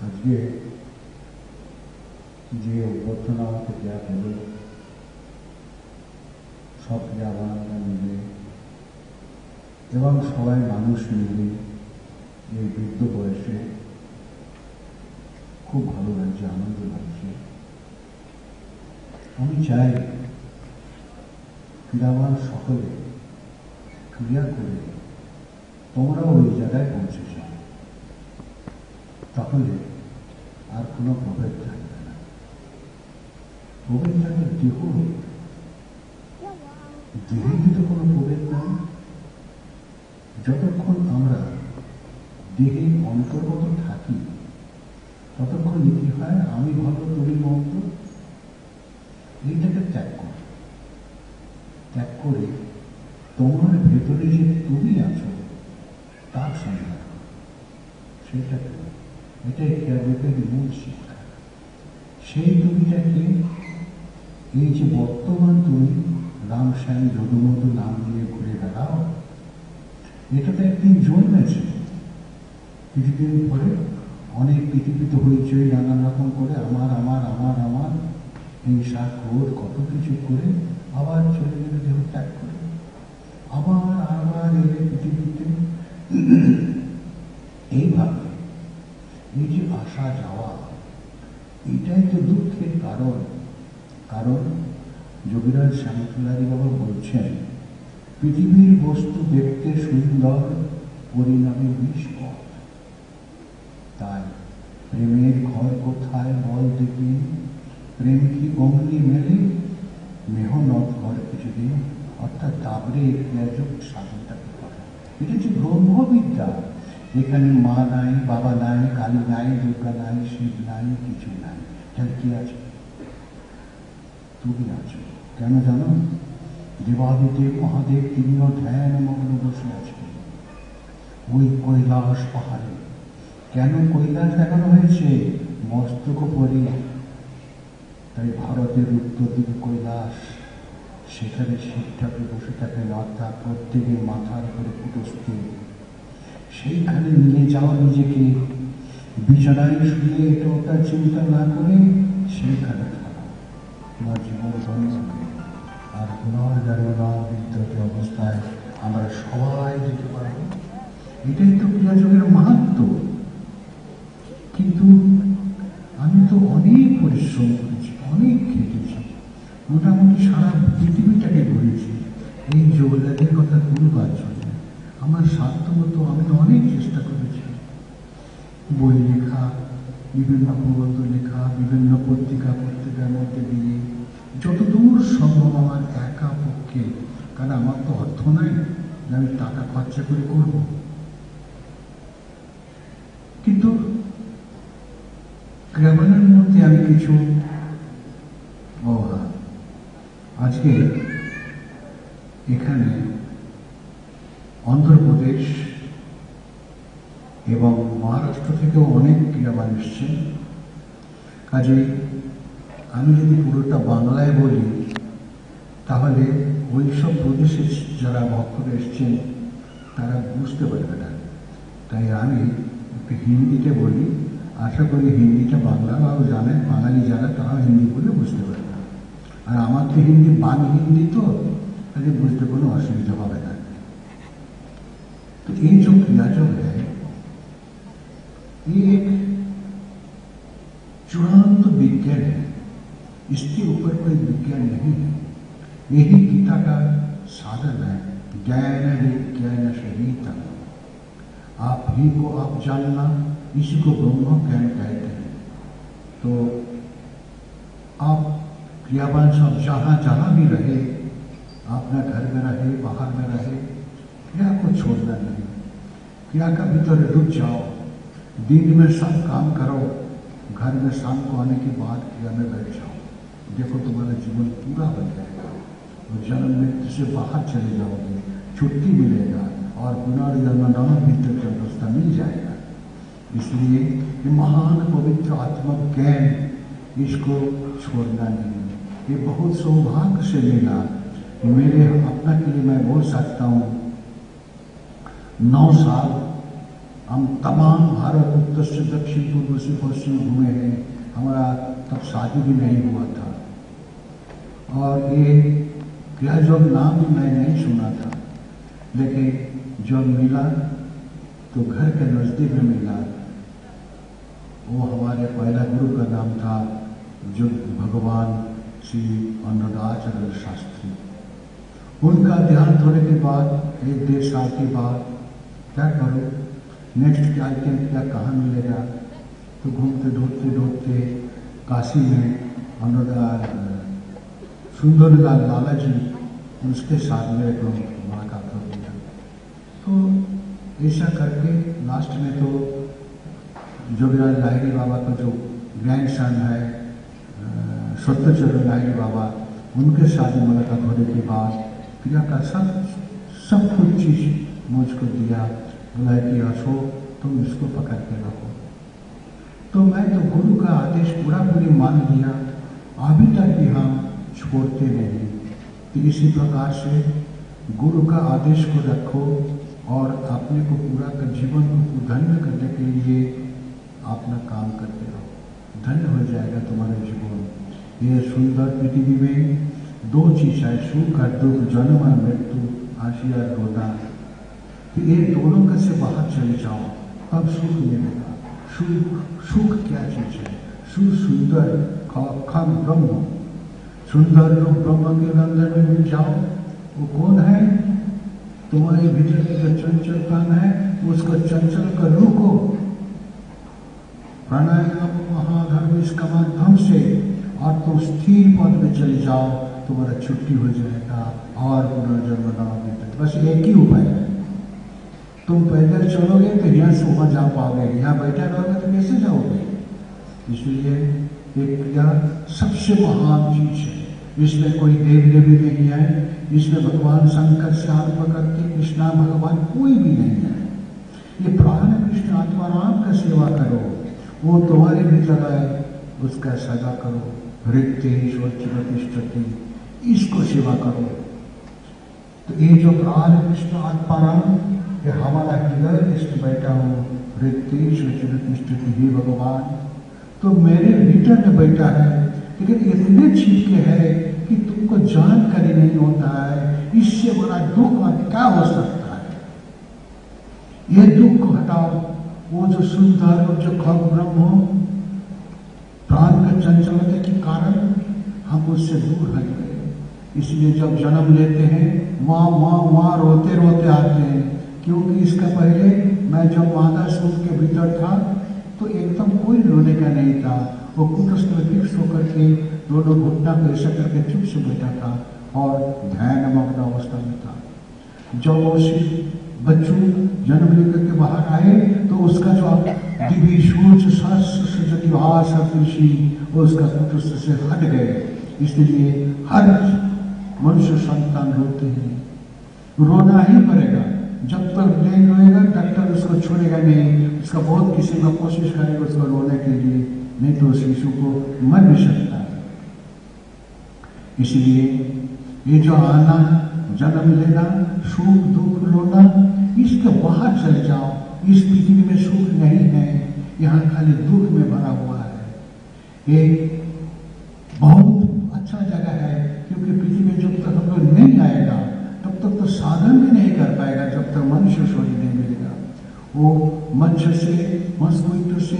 আজকে যে অভ্যর্থনা আমাকে দেওয়া হলো সব ক্রীড়াবানরা মিলে এবং সবাই মানুষ মিলে এই বৃদ্ধ বয়সে খুব ভালো লাগছে, আনন্দ লাগছে। আমি চাই ক্রীড়াবান সকলে ক্রিয়া করে তোমরাও ওই জায়গায় পৌঁছে যাও, তাহলে আর কোনো প্রভেদ থাকবে না। প্রভেদ থাকে দেহ, দেহে কিন্তু কোনো প্রভেদ নাই। যতক্ষণ আমরা দেহে অন্তর্গত থাকি ততক্ষণ কি হয়, আমি ভালো তুমি মন্দ, এইটাকে ত্যাগ কর। ত্যাগ করে তোমার ভেতরে যে তুমি আছো তার সন্ধান করো, সেটা তুমি। এটাই ক্রিয়াযোগের মূল শিক্ষা। সেই তুমিটাকে, এই যে বর্তমান তুমি রাম শ্যাম যদুমধু নাম নিয়ে ঘুরে বেড়াও, এটা তো একদিন জন্মেছে, কিছুদিন পরে অনেক পৃথিবীতে হইচই নানান রকম করে আমার আমার আমার আমার হিংসা ক্রোধ কত কিছু করে আবার চলে গেলে দেহ ত্যাগ করে আবার আবার এলে পৃথিবীতে। এইভাবে এই যে আসা যাওয়া, এটাই তো দুঃখের কারণ। কারণ যোগীরাজ শ্যামসুন্দরী বাবা বলছেন, পৃথিবীর বস্তু দেখতে সুন্দর, পরিণামে বিস্পদ। তাই প্রেমের ঘর কোথায় বল দেখি, প্রেম কি অগ্নি মেলে, মেহনত ঘর কিছুদিন। অর্থাৎ তারপরে ক্রিয়াযোগ সাধনটাকে করে। এটা হচ্ছে ব্রহ্মবিদ্যা। এখানে মা নাই, বাবা নাই, কালী নাই, দুর্গা নাই, শিব নাই, কিছু নাই। তাহলে কি আছে? তুমি আছো। কেন জানো? দেবাদিদেব মহাদেব তিনিও ধ্যান মগ্ন বসে আছে ওই কৈলাস পাহাড়ে। কেন কৈলাস দেখানো হয়েছে? মস্তক পরে। তাই ভারতের উত্তর দিকে কৈলাস, সেখানে শিব ঠাকুর বসে থাকেন, অর্থাৎ প্রত্যেকের মাথার উপরে কুটস্থ। সেইখানে নিয়ে যাওয়া নিজেকে, বিছানায় শুয়ে এটা ওটা চিন্তা না করে সেইখানে থাকা, তোমার জীবন ধন্য। আর পুনর্জন্ম বিদ্যুৎ অবস্থায় আমরা সবাই যেতে পারব। এটাই তো ক্রিয়াযোগের মাহাত্ম্য। কিন্তু আমি তো অনেক পরিশ্রম করেছি, অনেক খেটেছি, মোটামুটি সারা পৃথিবীটাকে ঘুরেছি এই যোগদানের কথা তুলবার জন্য। আমার সাধ্য মতো আমি অনেক চেষ্টা করেছি, বই লেখা, বিভিন্ন প্রবন্ধ লেখা, বিভিন্ন পত্রিকার মধ্যে দিয়ে যতদূর সম্ভব আমার একা পক্ষে, কারণ আমার তো অর্থ নাই যে আমি টাকা খরচা করে করব। কিন্তু ক্রিয়াবানের মধ্যে আমি কিছু আজকে এখানে অন্ধ্রপ্রদেশ এবং মহারাষ্ট্র থেকেও অনেক ক্রীড়াবান এসছেন। কাজেই আমি যদি পুরোটা বাংলায় বলি তাহলে ওই সব প্রদেশের যারা ভক্তরা এসছেন তারা বুঝতে পারবে না। তাই আমি একটু হিন্দিতে বলি, আশা করি হিন্দিটা বাংলারাও জানেন, বাঙালি যারা তারাও হিন্দি বলে বুঝতে পারবে। আর আমার তো হিন্দি বাং হিন্দি, তো তাহলে বুঝতে কোনো অসুবিধা হবে না। तो ये जो क्रियायोग है ये एक चूड़ांत विज्ञान है, इसके ऊपर कोई विज्ञान नहीं है। यही गीता का साधन है, ज्ञान विज्ञान शरीर। आप ही को आप जानना, इसी को ब्रह्म ज्ञान कहते हैं। तो आप क्रियावान सब जहां जहां भी रहे, अपना घर में रहे, बाहर में रहे, क्रिया को छोड़ना नहीं। क्रिया का भीतर रुक जाओ, दिन में सब काम करो, घर में शाम को आने के बाद क्रिया में बैठ जाओ। देखो तुम्हारा जीवन पूरा बन जाएगा और जन्म मृत्यु से बाहर चले जाओगे, छुट्टी मिलेगा और पुनर्जन्म नव भीतर का रास्ता मिल जाएगा। इसलिए ये महान पवित्र आत्मा ज्ञान, इसको छोड़ना नहीं। ये बहुत सौभाग्य से मिला। मेरे अपना के लिए मैं बोल सकता हूँ 9 साल हम तमाम भारत उत्तर से दक्षिण पूर्व से पश्चिम घूमे हैं। हमारा तब शादी भी नहीं हुआ था और ये क्रियायोग नाम भी मैं नहीं सुना था, लेकिन जब मिला तो घर के नजदीक में मिला। वो हमारे पहला गुरु का नाम था जो भगवान श्री अनुराधाचार्य शास्त्री। उनका ध्यान होने के बाद 1-1.5 साल के बाद क्या करो, नेक्स्ट क्या क्या कहाँ मिलेगा, तो घूमते ढूंढते काशी में सुंदरलाल लाला जी, उसके साथ मेरे को मुलाकात हो गया। तो ऐसा करके लास्ट में तो जोगीराज लाहिड़ी बाबा का जो ग्रैंड सन है सत्यचरण लाहिड़ी बाबा, उनके साथ मुलाकात होने के बाद क्रिया का सब कुछ चीज मुझको दिया, बोला कि अशोक तुम इसको पकड़ के रखो। तो मैं तो गुरु का आदेश पूरी मान लिया, अभी तक भी हम छोड़ते नहीं। तो इसी प्रकार से गुरु का आदेश को रखो और अपने को पूरा कर जीवन को धन्य करने के लिए अपना काम करते रहो, धन्य हो जाएगा तुम्हारा जीवन। ये सुंदर पृथ्वी में 2 चीज है, सुख और दुख, जन्म और मृत्यु, हंसी और रोना। तो ये दोनों का से बाहर चले जाओ तब सुख मिलेगा। सुख क्या चीज है? सुंदर खम ब्रह्म, सुंदर लोग ब्रह्म के अंदर में मिल जाओ। वो कौन है? तुम्हारे भीतर की जो चंचल काम है उसको चंचल कर रुको, प्राणायाम महाधर्म इसका माध्यम से, और तुम स्थिर पद में चले जाओ, तुम्हारा छुट्टी हो जाएगा और पुनर्जन्म न मिलेगा। बस एक ही उपाय है, तुम पैदल चलोगे तो यहाँ से वहां जा पाओगे, यहाँ बैठा रहोगे तो कैसे जाओगे? इसलिए एक क्रिया सबसे महान चीज है, इसमें कोई देव देवी नहीं है, इसमें भगवान शंकर से आरंभ करके कृष्णा भगवान कोई भी नहीं है। ये प्राण कृष्ण आत्माराम का सेवा करो, वो तुम्हारे भीतर है, उसका सजा करो। हृत्येश्वर चिरतिष्ठति, इसको सेवा करो। तो ये जो प्राण कृष्ण आत्माराम, ये हमारा हृदय इसमें बैठा हो, हृत्येश्वर चिरतिष्ठति हे भगवान, तो मेरे भीतर में बैठा है, लेकिन इतने छिपके है कि तुमको जानकारी नहीं होता है। इससे बड़ा दुख और क्या हो सकता है? ये दुख को हटाओ। वो जो सुंदर और जो खग ब्रह्म हो, प्राण का चंचलता के कारण हम उससे दूर हट गए। इसलिए जब जन्म लेते हैं वहां रोते रोते आते हैं, क्योंकि इसका पहले मैं जब मादा सूप के भीतर था तो एकदम कोई रोने का नहीं था। वो कुटस्थ में फिक्स होकर के दोनों घुटना को ऐसा करके चुप से बैठा था और ध्यान मग्न अवस्था में था। जब वो बच्चों जन्म लेकर के बाहर आए तो उसका जो दिव्य सूर्य वो उसका कुटस्थ से हट गए। इसलिए हर मनुष्य संतान रोते हैं, रोना ही पड़ेगा। जब तक नहीं रोएगा डॉक्टर उसको छोड़ेगा नहीं, उसका बहुत किसी का कोशिश करेगा उसको रोने के लिए, नहीं तो शिशु को मर भी सकता है। इसलिए ये जो आना, जन्म लेना, सुख दुख रोना, इसके बाहर चले जाओ। इस पृथ्वी में सुख नहीं है, यहाँ खाली दुख में भरा हुआ है। ये बहुत अच्छा जगह है, क्योंकि पृथ्वी में जब तक हम लोग नहीं आएगा तब तक तो साधन भी नहीं कर पाएगा, जब तक मनुष्य शरीर नहीं मिलेगा। वो मच्छर से, मस्किटो से,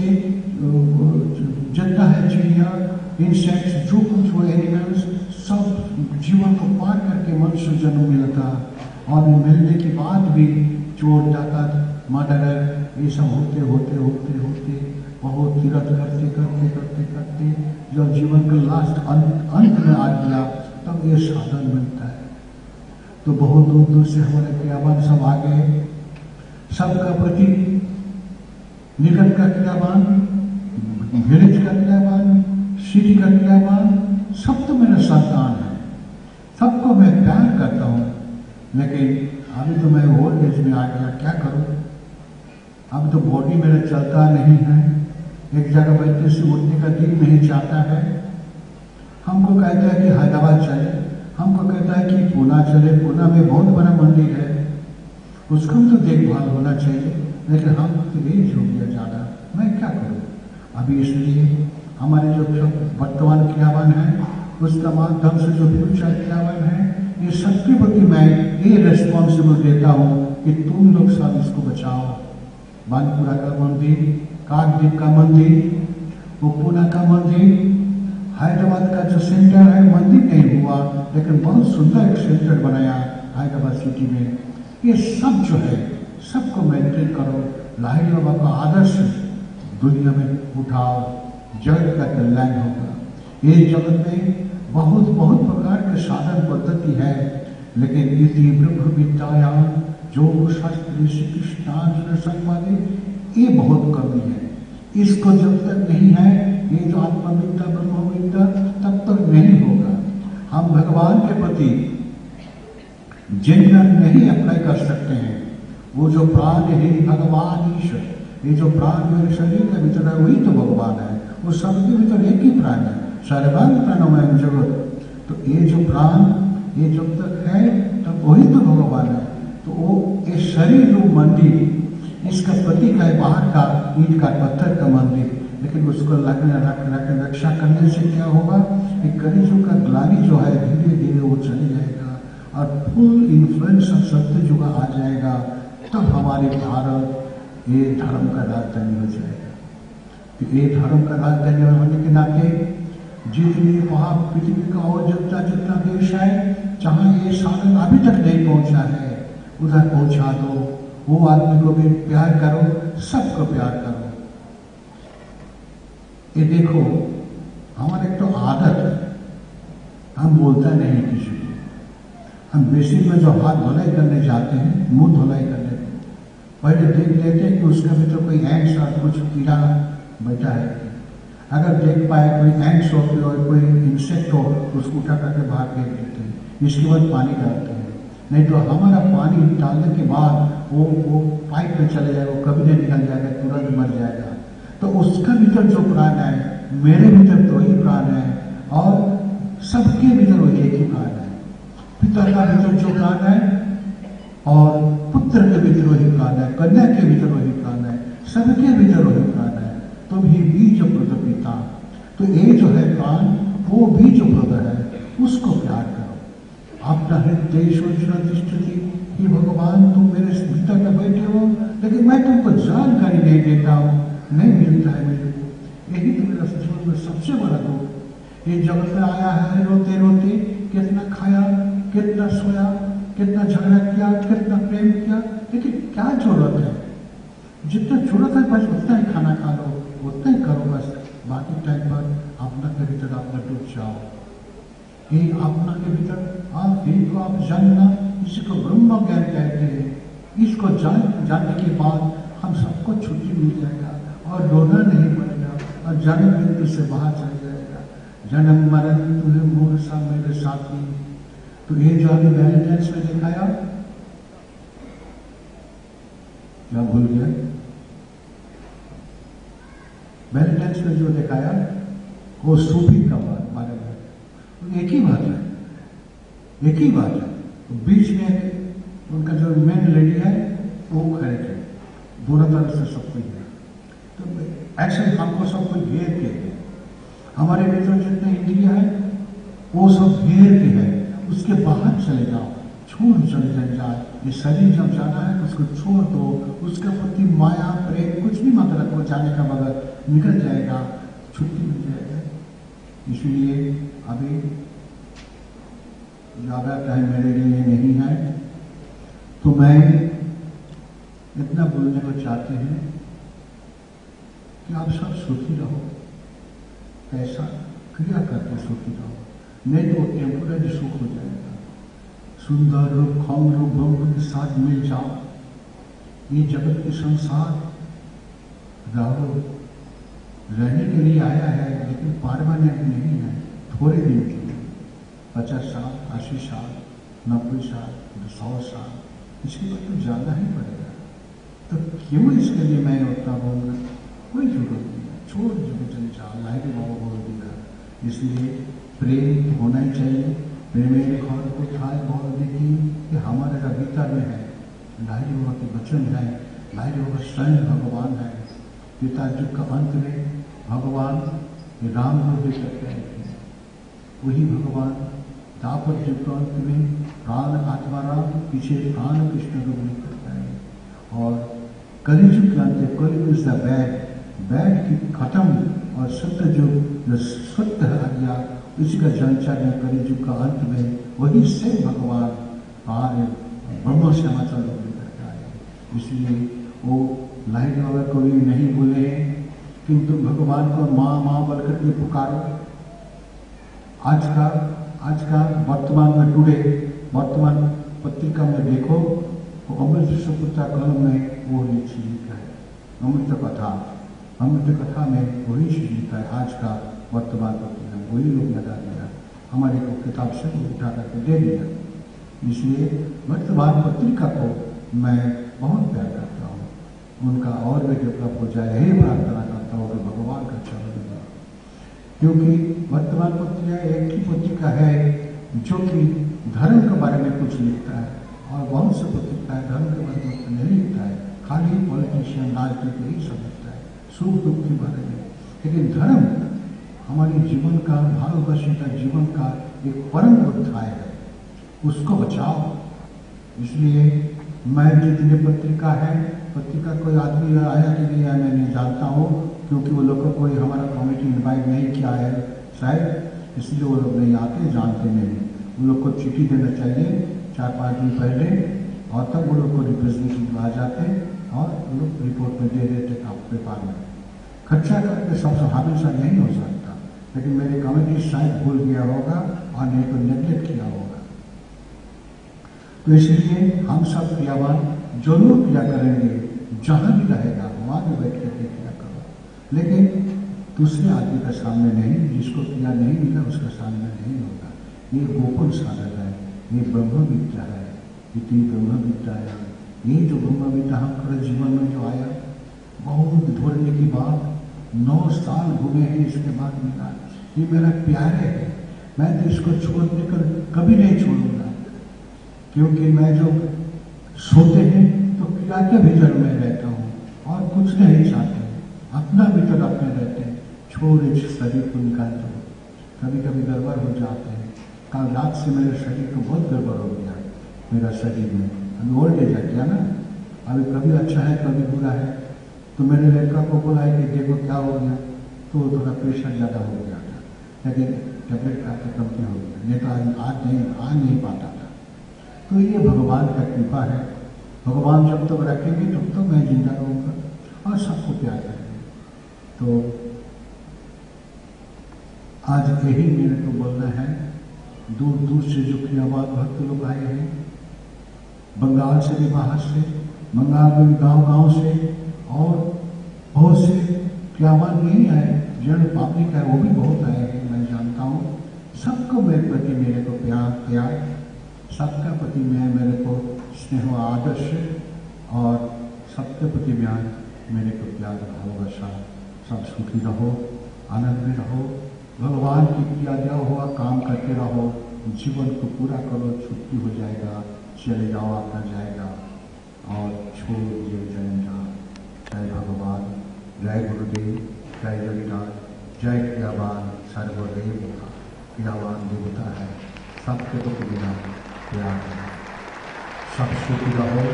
जितना है चिड़िया, इंसेक्ट्स, जो कुछ वो एनिमल्स, सब जीवन को पार करके मनुष्य जन्म मिलता। और मिलने के बाद भी चोर डाकत मर्डर ये सब होते होते होते होते बहुत तीरथ करते करते करते करते जब जीवन का लास्ट अंत में आ गया तब ये साधन मिलता है। तो बहुत दूर दूर से हमारे क्रियावान सब आ गए। सबका प्रति निकट का क्रियावान, विलेज का क्रियावान, सिटी का क्रियावान, सब तो मेरा संतान है, सबको मैं प्यार करता हूँ। लेकिन अभी तो मैं ओल्ड एज में आ गया, क्या करूँ? अब तो बॉडी मेरा चलता नहीं है, एक जगह बैठने से उठने का दिल नहीं चाहता है। हमको कहता है कि हैदराबाद चले, हमको कहता है कि पूना चले, पूना में बहुत बड़ा मंदिर है, उसका तो देखभाल होना चाहिए। लेकिन हम तो एज हो गया ज़्यादा, मैं क्या करूँ अभी। इसलिए हमारे जो वर्तमान क्रियावान है उसका माध्यम से जो फ्यूचर क्रियावान है, ये सबके प्रति मैं ये रेस्पॉन्सिबल देता हूँ कि तुम लोग सब इसको बचाओ। बानपुरा का मंदिर, काकद्वीप का मंदिर, पुना का मंदिर, हैदराबाद का जो सेंटर है, मंदिर नहीं हुआ लेकिन बहुत सुंदर एक सेंटर बनाया हैदराबाद सिटी में। ये सब जो है सबको मेंटेन करो, लाहिड़ी बाबा का आदर्श दुनिया में उठाओ, जगत का कल्याण होगा। ये जगत में बहुत बहुत प्रकार के साधन पद्धति है, लेकिन इति ब्रह्म विद्यायाम योग शास्त्र श्री कृष्णार्जुन संवादे ये बहुत कमी है। इसको जब तक नहीं है, ये जो आत्मविद्या ब्रह्म विद्या तब तक नहीं होगा। हम भगवान के प्रति जिनका नहीं अप्लाई कर सकते हैं, वो जो प्राण है भगवान ईश्वर, ये जो प्राण मेरे शरीर के भीतर है वही तो भगवान है। वो सबके भीतर एक ही प्राण है, सर्वांग प्राणमय जगत। तो ये जो प्राण ये जब तक है तब वही तो भगवान है। तो वो ये शरीर रूप मंदिर इसका प्रतीक है, बाहर का ईंट का पत्थर का मंदिर, लेकिन उसको रक्षा करने से क्या होगा, एक कलियुग का ग्लानि जो है धीरे धीरे वो चले जाएगा और फुल इन्फ्लुएंस ऑफ सत्य युग आ जाएगा। तब हमारे भारत ये धर्म का राजधानी हो जाएगा। तो ये धर्म का राजधानी होने के नाते जितने वहाँ पृथ्वी का और जितना जितना देश है जहाँ ये साधन अभी तक नहीं पहुँचा है, उधर पहुँचा दो। वो आदमी को भी प्यार करो, सबको प्यार करो। ये देखो हमारे एक तो आदत है, हम बोलता नहीं किसी को। हम बेसिक में जो हाथ धुलाई करने जाते हैं, मुंह धुलाई करने पहले देख लेते हैं कि उसके भीतर कोई एंट्स और कुछ कीड़ा बैठा है। अगर देख पाए कोई एंट्स हो और कोई इंसेक्ट हो तो उसको उठा करके बाहर फेंक देते हैं। इसके बाद पानी डालते हैं, नहीं तो हमारा पानी डालने के बाद वो पाइप में चले जाएगा, वो कभी नहीं निकल जाएगा, तुरंत मर जाएगा। तो उसका भीतर जो प्राण है, मेरे भीतर तो वही प्राण है और सबके भीतर वही एक ही प्राण है। पिता का भीतर जो प्राण है और पुत्र के भीतर वही प्राण है, कन्या के भीतर वही प्राण है, सबके भीतर वही प्राण है। तो भी बीज प्रद पिता, तो ये जो है प्राण वो बीज प्रद है, उसको प्यार करो। अपना हृदय स्थिति कि भगवान तुम मेरे भीतर में बैठे हो, लेकिन मैं तुमको जानकारी नहीं देता हूँ, नहीं मिलता है मेरे को। यही तो मेरा जीवन में सबसे बड़ा दुख। ये जगत में आया है रोते रोते, कितना खाया, कितना सोया, कितना झगड़ा किया, कितना प्रेम किया, लेकिन क्या जरूरत है? जितना जरूरत है बस उतना ही खाना खा लो, उतना ही करो बस। बाकी टाइम पर अपना के भीतर अपना डूब जाओ। ये अपना के भीतर आप इनको आप जानना, इसी को ब्रह्म ज्ञान कहते हैं। इसको जानने के बाद हम सबको छुट्टी मिल जाएगा और रोना नहीं पड़ेगा और जन्म मृत्यु से बाहर चल जाएगा। जन्म मरण तुम्हें मूल सा मेरे साथी। तो ये जो अभी वैलेंटाइंस में दिखाया, क्या भूल गया? वैलेंटाइंस में जो दिखाया वो सूफी का बारे में, एक ही बात है, एक ही बात है। तो बीच में उनका जो मेन लेडी है वो खड़े थे, दोनों तरफ से सब कुछ है। तो ऐसे हमको सब कुछ घेर के है, हमारे भीतर जितने इंद्रिय है वो सब घेर के है, उसके बाहर चले जाओ, छोड़ चले जाए। ये शरीर जब जाना है तो उसको छोड़ दो, उसके प्रति माया प्रेम कुछ भी मत रखो, जाने का बगैर निकल जाएगा, छुट्टी मिल जाएगा। इसलिए अभी ज्यादा टाइम मेरे लिए नहीं है, तो मैं इतना बोलने को चाहते हैं कि आप सब सुखी रहो, ऐसा क्रिया करके सुखी रहो, नहीं तो टेम्पोररी सुख हो जाएगा। सुंदर रूप खम रूप ब्रह्म के साथ मिल जाओ। ये जगत के संसार रहो, रहने के लिए आया है, लेकिन परमानेंट नहीं है, थोड़े दिन के लिए, 50 साल, 80 साल, 90 साल, 100 साल, इसके बाद तो जाना ही पड़ेगा। तो क्यों इसके लिए मैं उतना बोलूँगा? कोई जरूरत नहीं है, छोड़ जो चले जाओ, लाइट बाबा बोल दिया। इसलिए प्रेम होना ही चाहिए। प्रेम घर को थाय बोल देखी कि हमारे का गीता में है, लाइट बाबा के वचन है लाइट स्वयं भगवान है। पिता युग का अंत में भगवान राम को भी करते हैं, वही भगवान दापर युग का अंत में प्राण आत्मा राम पीछे प्राण कृष्ण को भी करता है। और कलियुग के अंत कलियुग द बैड की खत्म और सत्य जो सत्य आ गया, इसी का संचार में कलियुग का अंत में वही से भगवान ब्रह्म से समाचार करता है। इसलिए वो लाइट बाबा को भी नहीं बोले हैं किंतु भगवान को माँ माँ बोल करके पुकारो। आज का वर्तमान में टुडे वर्तमान पत्रिका में देखो, वो अमृत सुपुत्रा कलम में वो नीचे लिखा है, अमृत कथा में वही चीज लिखा है। आज का वर्तमान पत्रिका वही लोग लगा दिया, हमारे को किताब से उठा करके दे दिया। इसलिए वर्तमान पत्रिका को मैं बहुत प्यार करता हूँ, उनका और भी डेवलप हो जाए यही प्रार्थना करता हूँ कि भगवान का चरण देगा। क्योंकि वर्तमान पत्रिका एक ही पत्रिका है जो कि धर्म के बारे में कुछ लिखता है, और बहुत से पत्रिका है धर्म के बारे में नहीं लिखता है, खाली पॉलिटिशियन राजनीति यही सब लिखता है, सुख दुख के बारे में। लेकिन धर्म हमारे जीवन का, भारतवर्ष का जीवन का एक परम अध्याय है, उसको बचाओ। इसलिए मैं जितनी पत्रिका है, पत्रिका कोई आदमी आया कि नहीं आया मैं नहीं जानता हूँ, क्योंकि वो लोग को कोई हमारा कमेटी इन्वाइट नहीं किया है शायद, इसलिए वो लोग नहीं आते, जानते नहीं। उन लोग को चिट्ठी देना चाहिए 4-5 दिन पहले, और तब वो लोग को रिप्रेजेंटेटिव आ जाते और वो लोग रिपोर्ट में दे देते पेपर में। खर्चा करके सबसे हमेशा नहीं हो सकता, लेकिन मेरी कमेटी शायद भूल गया होगा और नहीं तो नेग्लेक्ट किया होगा। तो इसलिए हम सब क्रियावान जरूर किया करेंगे, जहां भी रहेगा वहां भी बैठ करके किया करो, लेकिन दूसरे आदमी का सामने नहीं, जिसको क्रिया नहीं मिला उसका सामने नहीं होगा। ये गोकुल साधन है, ये ब्रह्म विद्या है, इतनी ब्रह्म विद्या है। ये जो ब्रह्म विद्या हमारे जीवन में जो आया, बहुत ढूंढने की बात, 9 साल घूमे हैं, इसके बाद मिला। ये मेरा प्यारे है, मैं तो इसको छोड़ने कर कभी नहीं छोड़ूंगा, क्योंकि मैं जो सोते हैं तो क्रिया के भीतर में रहता हूँ और कुछ नहीं चाहते, अपना भीतर अपने रहते हैं। छोड़ इस शरीर को निकाल दो, कभी कभी गड़बड़ हो जाते हैं। कल रात से मेरे शरीर को बहुत गड़बड़ हो गया, मेरा शरीर में अभी ओल्ड एज आ गया ना, अभी कभी अच्छा है कभी बुरा है। तो मेरे लड़का को बोला है कि देखो क्या हो गया, तो थोड़ा प्रेशर ज़्यादा हो गया था, लेकिन टेबलेट खा के कम हो गया, नहीं तो आज नहीं पाता था। तो ये भगवान का कृपा है, भगवान जब तक रखेंगे तब तो मैं जिंदा रहूँगा और सबको प्यार करेंगे। तो आज यही मेरे को बोलना है। दूर दूर से जो क्रियावान भक्त लोग आए हैं, बंगाल से भी, बाहर से, बंगाल में भी गांव से, और बहुत से क्रियावान नहीं आए, जन पब्लिक है वो भी बहुत आए हैं, मैं जानता हूँ। सबको मेरे प्रति मेरे को प्यार, सबका प्रति मेरे को स्नेह आदर्श, और सबके प्रति मेरे को प्यार भालोबासा। सब सुखी रहो, आनंद में रहो, भगवान की क्रिया दिया हुआ काम करते रहो, जीवन को पूरा करो, छुट्टी हो जाएगा, चले जाओ अपना जाएगा, और छोड़ दिए जाएगा। जय भगवान, जय गुरुदेव, जय जगन्नाथ, जय क्रियावान सर्वदेव। क्रियावान देवता है, सबके तो बिना प्यार है। सब सुखी रहो,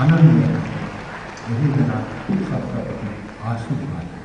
आनंद में रहो, यही मेरा सबका प्रति आशीर्वाद है।